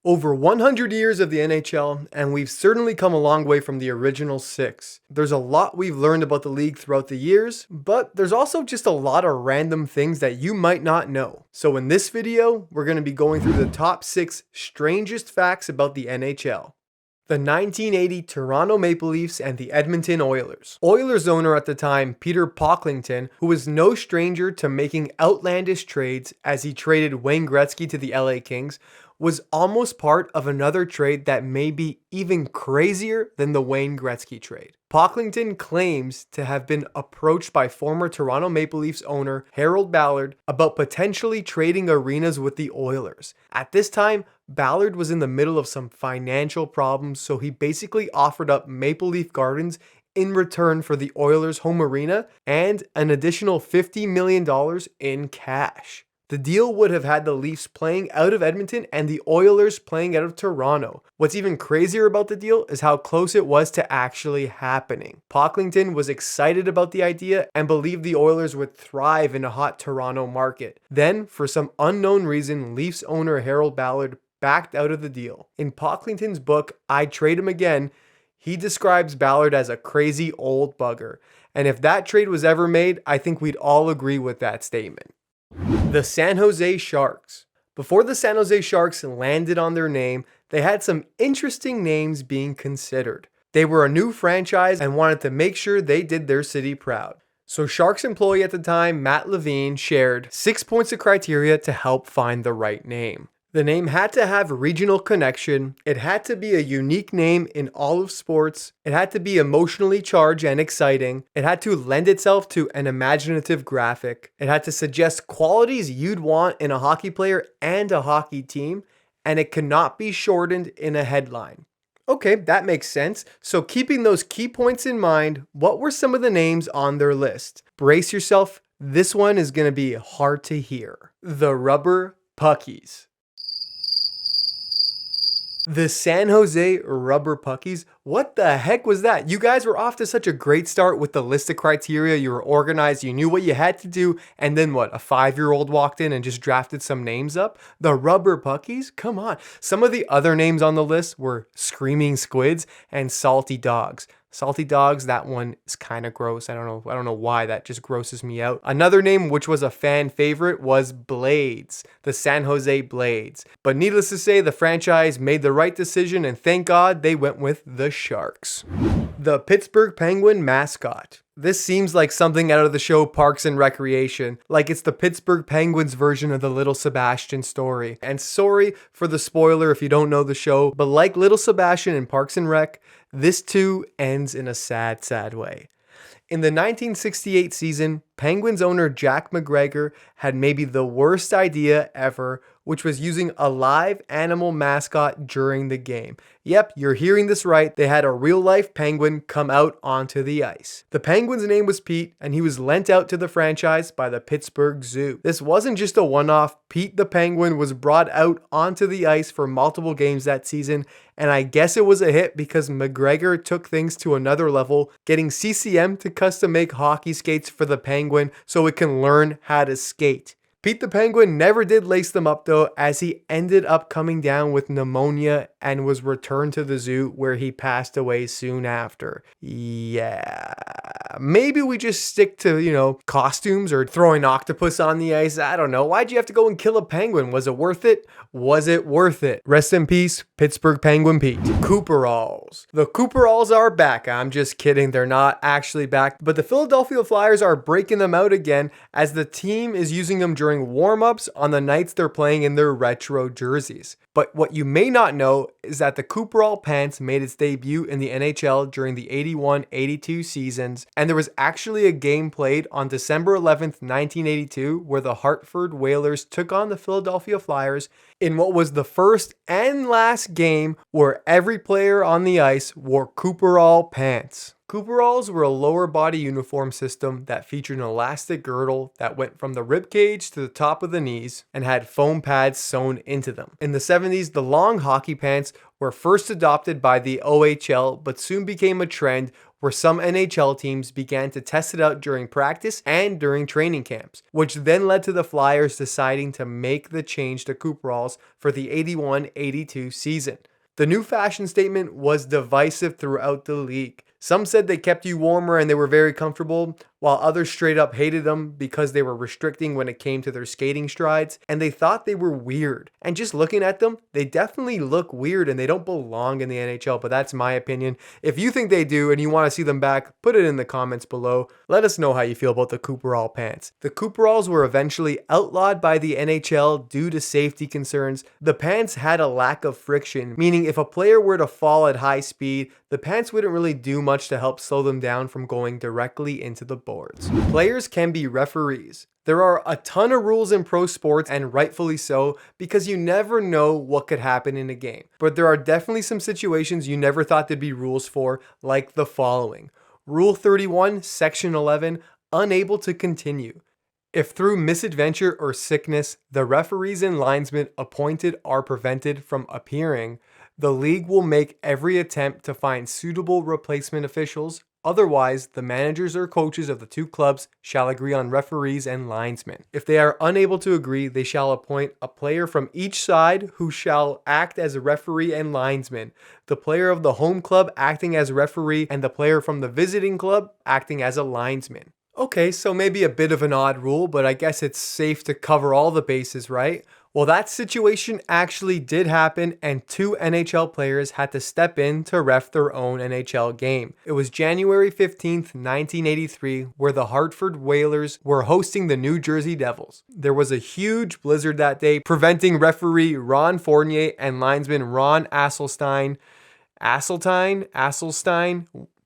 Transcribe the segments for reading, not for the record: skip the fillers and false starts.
Over 100 years of the NHL, and we've certainly come a long way from the original 6. There's a lot we've learned about the league throughout the years, but there's also just a lot of random things that you might not know. So in this video, we're going to be going through the top 6 strangest facts about the NHL. The 1980 Toronto Maple Leafs and the Edmonton Oilers. Oilers owner at the time, Peter Pocklington, who was no stranger to making outlandish trades as he traded Wayne Gretzky to the LA Kings, was almost part of another trade that may be even crazier than the Wayne Gretzky trade. Pocklington claims to have been approached by former Toronto Maple Leafs owner Harold Ballard about potentially trading arenas with the Oilers. At this time, Ballard was in the middle of some financial problems, so he basically offered up Maple Leaf Gardens in return for the Oilers' home arena and an additional $50 million in cash. The deal would have had the Leafs playing out of Edmonton and the Oilers playing out of Toronto. What's even crazier about the deal is how close it was to actually happening. Pocklington was excited about the idea and believed the Oilers would thrive in a hot Toronto market. Then, for some unknown reason, Leafs owner Harold Ballard backed out of the deal. In Pocklington's book, I'd Trade Him Again, he describes Ballard as a crazy old bugger. And if that trade was ever made, I think we'd all agree with that statement. The San Jose Sharks. Before the San Jose Sharks landed on their name, they had some interesting names being considered. They were a new franchise and wanted to make sure they did their city proud. So Sharks employee at the time, Matt Levine, shared 6 points of criteria to help find the right name. The name had to have regional connection, it had to be a unique name in all of sports, it had to be emotionally charged and exciting, it had to lend itself to an imaginative graphic, it had to suggest qualities you'd want in a hockey player and a hockey team, and it could not be shortened in a headline. Okay, that makes sense. So keeping those key points in mind, what were some of the names on their list? Brace yourself, this one is going to be hard to hear. The Rubber Puckies. The San Jose Rubber Puckies? What the heck was that? You guys were off to such a great start with the list of criteria. You were organized, you knew what you had to do, and then what, a 5-year-old walked in and just drafted some names up? The Rubber Puckies? Come on. Some of the other names on the list were Screaming Squids and Salty Dogs. Salty Dogs, that one is kind of gross. I don't know why, that just grosses me out. Another name which was a fan favorite was Blades, the San Jose Blades. But needless to say, the franchise made the right decision and thank God they went with the Sharks. The Pittsburgh Penguin mascot. This seems like something out of the show Parks and Recreation, like it's the Pittsburgh Penguins version of the Little Sebastian story. And sorry for the spoiler if you don't know the show, but like Little Sebastian in Parks and Rec, this too ends in a sad, sad way. In the 1968 season, Penguins owner Jack McGregor had maybe the worst idea ever, which was using a live animal mascot during the game. Yep, you're hearing this right. They had a real-life penguin come out onto the ice. The penguin's name was Pete, and he was lent out to the franchise by the Pittsburgh Zoo. This wasn't just a one-off. Pete the penguin was brought out onto the ice for multiple games that season, and I guess it was a hit because McGregor took things to another level, getting CCM to custom make hockey skates for the penguin so it can learn how to skate. Pete the Penguin never did lace them up though, as he ended up coming down with pneumonia and was returned to the zoo where he passed away soon after. Yeah, maybe we just stick to, costumes or throwing octopus on the ice. I don't know. Why'd you have to go and kill a penguin? Was it worth it? Was it worth it? Rest in peace, Pittsburgh Penguin Pete. Cooperalls. The Cooperalls are back. I'm just kidding. They're not actually back, but the Philadelphia Flyers are breaking them out again as the team is using them during warm-ups on the nights they're playing in their retro jerseys. But what you may not know is that the Cooperall pants made its debut in the NHL during the 81-82 seasons, and there was actually a game played on December 11th, 1982, where the Hartford Whalers took on the Philadelphia Flyers in what was the first and last game where every player on the ice wore Cooperall pants. Cooperalls were a lower body uniform system that featured an elastic girdle that went from the rib cage to the top of the knees and had foam pads sewn into them. In the 70s, the long hockey pants were first adopted by the OHL but soon became a trend where some NHL teams began to test it out during practice and during training camps, which then led to the Flyers deciding to make the change to Cooperalls for the 81-82 season. The new fashion statement was divisive throughout the league. Some said they kept you warmer and they were very comfortable, while others straight up hated them because they were restricting when it came to their skating strides, and they thought they were weird. And just looking at them, they definitely look weird and they don't belong in the NHL, but that's my opinion. If you think they do and you want to see them back, put it in the comments below. Let us know how you feel about the Cooperall pants. The Cooperalls were eventually outlawed by the NHL due to safety concerns. The pants had a lack of friction, meaning if a player were to fall at high speed, the pants wouldn't really do much to help slow them down from going directly into the boards. Players can be referees. There are a ton of rules in pro sports, and rightfully so, because you never know what could happen in a game. But there are definitely some situations you never thought there'd be rules for, like the following. Rule 31, Section 11, unable to continue. If through misadventure or sickness, the referees and linesmen appointed are prevented from appearing, the league will make every attempt to find suitable replacement officials. Otherwise, the managers or coaches of the two clubs shall agree on referees and linesmen. If they are unable to agree, they shall appoint a player from each side who shall act as a referee and linesman, the player of the home club acting as referee, and the player from the visiting club acting as a linesman. Okay, so maybe a bit of an odd rule, but I guess it's safe to cover all the bases, right? Well, that situation actually did happen, and two NHL players had to step in to ref their own NHL game. It was January 15th, 1983, where the Hartford Whalers were hosting the New Jersey Devils. There was a huge blizzard that day, preventing referee Ron Fournier and linesman Ron Asselstein.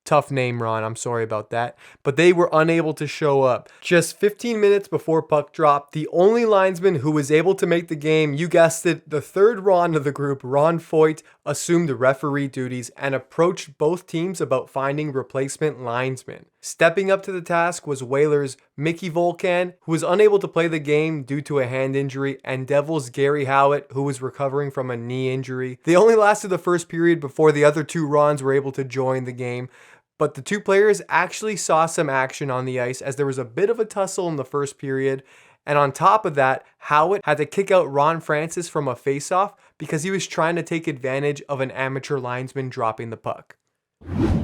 Tough name, Ron. I'm sorry about that. But they were unable to show up. Just 15 minutes before puck drop, the only linesman who was able to make the game, you guessed it, the third Ron of the group, Ron Foyt, assumed the referee duties and approached both teams about finding replacement linesmen. Stepping up to the task was Whalers' Mickey Volkan, who was unable to play the game due to a hand injury, and Devils' Gary Howitt, who was recovering from a knee injury. They only lasted the first period before the other two Rons were able to join the game. But the two players actually saw some action on the ice as there was a bit of a tussle in the first period. And on top of that, Howitt had to kick out Ron Francis from a faceoff because he was trying to take advantage of an amateur linesman dropping the puck.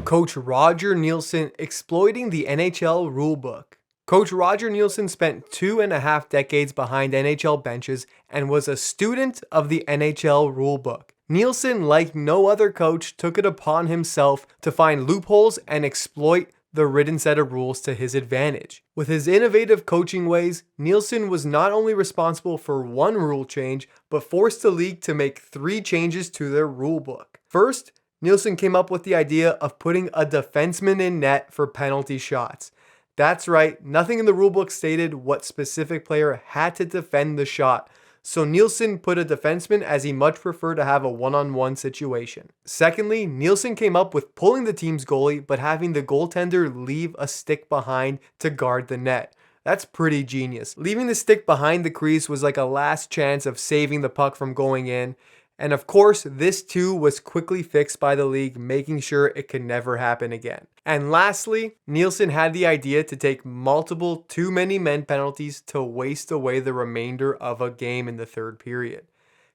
Coach Roger Neilson exploiting the NHL rulebook. Coach Roger Neilson spent 2.5 decades behind NHL benches and was a student of the NHL rulebook. Neilson, like no other coach, took it upon himself to find loopholes and exploit the written set of rules to his advantage. With his innovative coaching ways, Neilson was not only responsible for one rule change, but forced the league to make 3 changes to their rulebook. First, Neilson came up with the idea of putting a defenseman in net for penalty shots. That's right, nothing in the rulebook stated what specific player had to defend the shot. So Neilson put a defenseman as he much preferred to have a one-on-one situation. Secondly, Neilson came up with pulling the team's goalie, but having the goaltender leave a stick behind to guard the net. That's pretty genius. Leaving the stick behind the crease was like a last chance of saving the puck from going in. And of course, this too was quickly fixed by the league, making sure it could never happen again. And lastly, Neilson had the idea to take multiple too many men penalties to waste away the remainder of a game in the third period.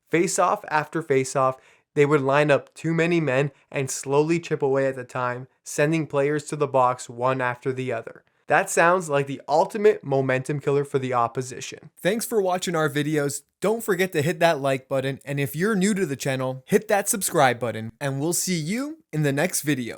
Face-off after face-off, they would line up too many men and slowly chip away at the time, sending players to the box one after the other. That sounds like the ultimate momentum killer for the opposition. Thanks for watching our videos. Don't forget to hit that like button, and if you're new to the channel, hit that subscribe button, and we'll see you in the next video.